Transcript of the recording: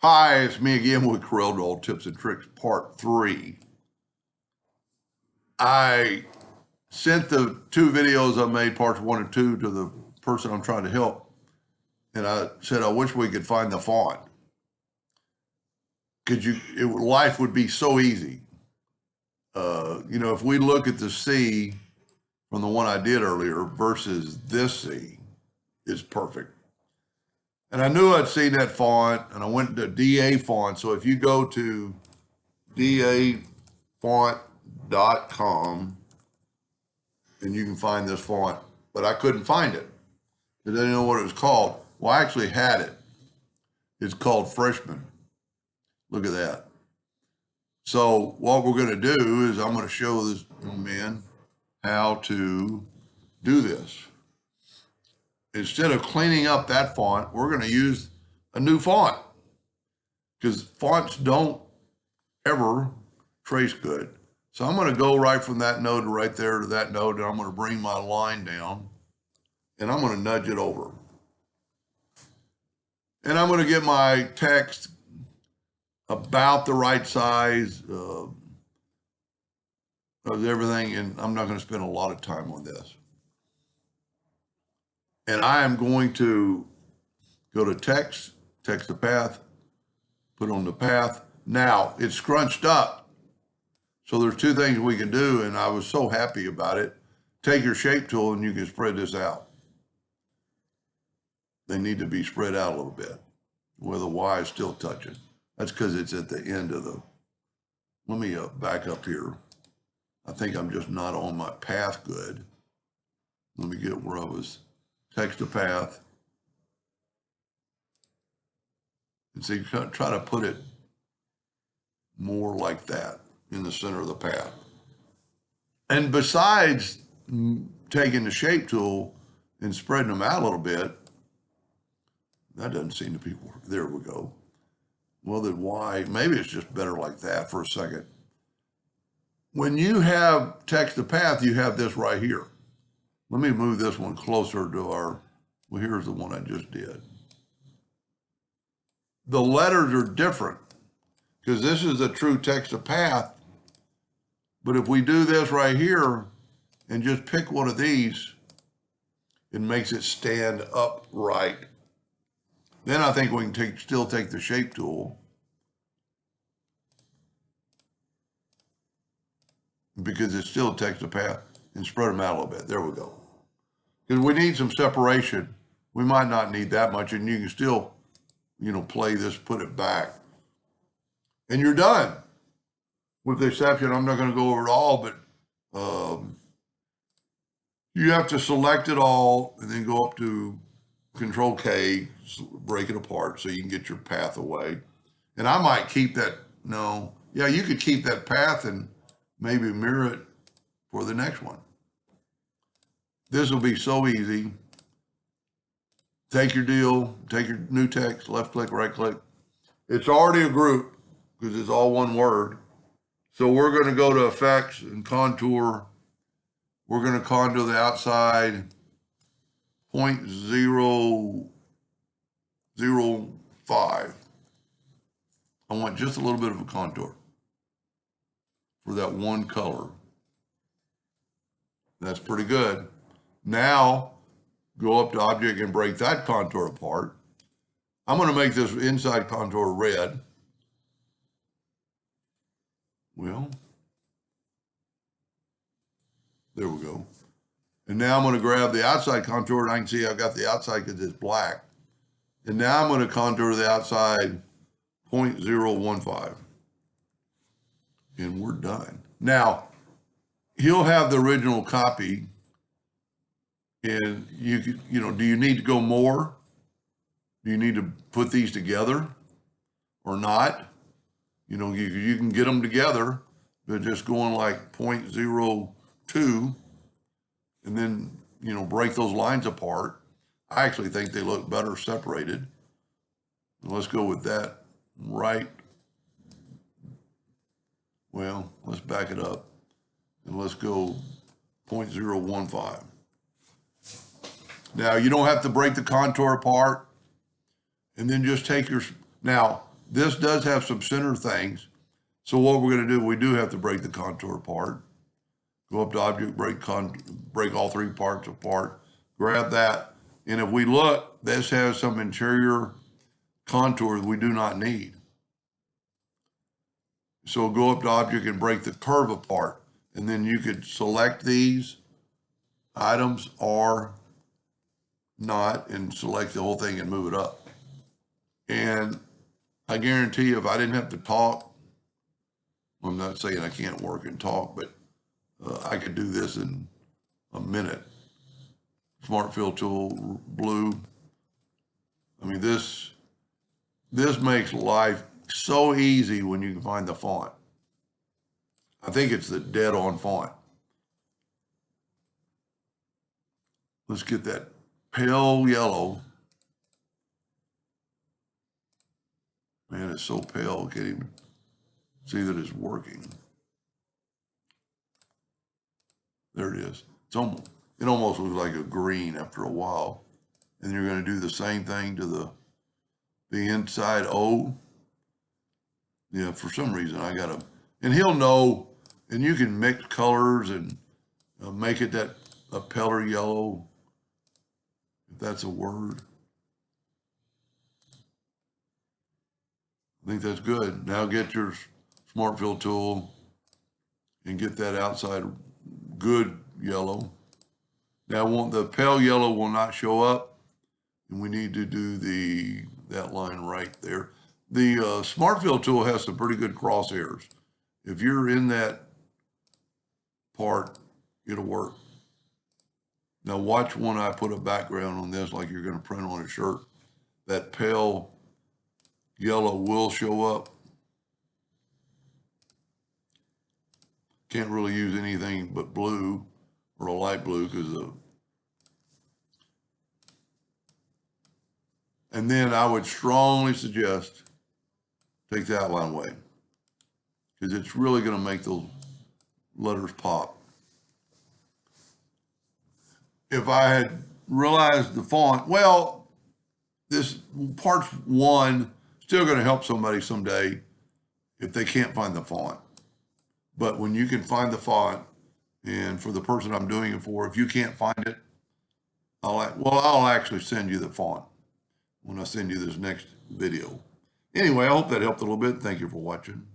Hi, it's me again with Corel Tips and Tricks Part 3. I sent the two videos I made, parts 1 and 2, to the person I'm trying to help. And I said, I wish we could find the font. Life would be so easy. If we look at the C from the one I did earlier versus this C, it's perfect. And I knew I'd seen that font, and I went to DA font. So if you go to dafont.com, and you can find this font, but I couldn't find it because I didn't know what it was called. Well, I actually had it. It's called Freshman. Look at that. So what we're going to do is I'm going to show this young man how to do this. Instead of cleaning up that font, we're going to use a new font because fonts don't ever trace good. So I'm going to go right from that node right there to that node, and I'm going to bring my line down, and I'm going to nudge it over. And I'm going to get my text about the right size of everything, and I'm not going to spend a lot of time on this. And I am going to go to text the path, put on the path. Now, it's scrunched up. So there's two things we can do, and I was so happy about it. Take your shape tool and you can spread this out. They need to be spread out a little bit where the Y is still touching. That's because it's at the end of the, let me back up here. I think I'm just not on my path good. Let me get where I was. Text to path. And see, try to put it more like that in the center of the path. And besides taking the shape tool and spreading them out a little bit, that doesn't seem to be working. There we go. Well, then why? Maybe it's just better like that for a second. When you have text to path, you have this right here. Let me move this one closer to well, here's the one I just did. The letters are different because this is a true text to path. But if we do this right here and just pick one of these, it makes it stand upright. Then I think we can still take the shape tool because it's still text to path and spread them out a little bit. There we go. Because we need some separation. We might not need that much, and you can still, play this, put it back. And you're done. With the exception, I'm not going to go over it all, but you have to select it all and then go up to Control K, break it apart so you can get your path away. And I might keep that, you could keep that path and maybe mirror it for the next one. This will be so easy. Take your deal, take your new text, left click, right click. It's already a group because it's all one word. So we're going to go to effects and contour. We're going to contour the outside 0.005. I want just a little bit of a contour for that one color. That's pretty good. Now, go up to object and break that contour apart. I'm going to make this inside contour red. Well, there we go. And now I'm going to grab the outside contour, and I can see I've got the outside because it's black. And now I'm going to contour the outside 0.015. And we're done. Now, he'll have the original copy. And do you need to go more? Do you need to put these together or not? You can get them together, but just going like 0.02 and then, break those lines apart. I actually think they look better separated. Let's go with that right. Well, let's back it up and let's go 0.015. Now, you don't have to break the contour apart and then just take now, This does have some center things. So what we're going to do, we do have to break the contour apart. Go up to object, break all three parts apart, grab that. And if we look, this has some interior contours we do not need. So go up to object and break the curve apart. And then you could select these items or not and select the whole thing and move it up. And I guarantee you, if I didn't have to talk, I'm not saying I can't work and talk, but I could do this in a minute. Smart Fill Tool, blue. I mean, this makes life so easy when you can find the font. I think it's the dead on font. Let's get that pale yellow. Man, it's so pale, I can't even see that it's working. There it is. It almost looks like a green after a while. And you're going to do the same thing to the inside O. Yeah, for some reason I got to, and he'll know, and you can mix colors and make it that a paler yellow, if that's a word. I think that's good. Now get your Smart Fill tool and get that outside good yellow. Now the pale yellow will not show up, and we need to do that line right there. The Smart Fill tool has some pretty good crosshairs. If you're in that part, it'll work. Now watch when I put a background on this like you're going to print on a shirt. That pale yellow will show up. Can't really use anything but blue or a light blue and then I would strongly suggest take the outline away because it's really going to make those letters pop. If I had realized the font, well, this part one still going to help somebody someday if they can't find the font. But when you can find the font, and for the person I'm doing it for, if you can't find it, I'll actually send you the font when I send you this next video. Anyway, I hope that helped a little bit. Thank you for watching.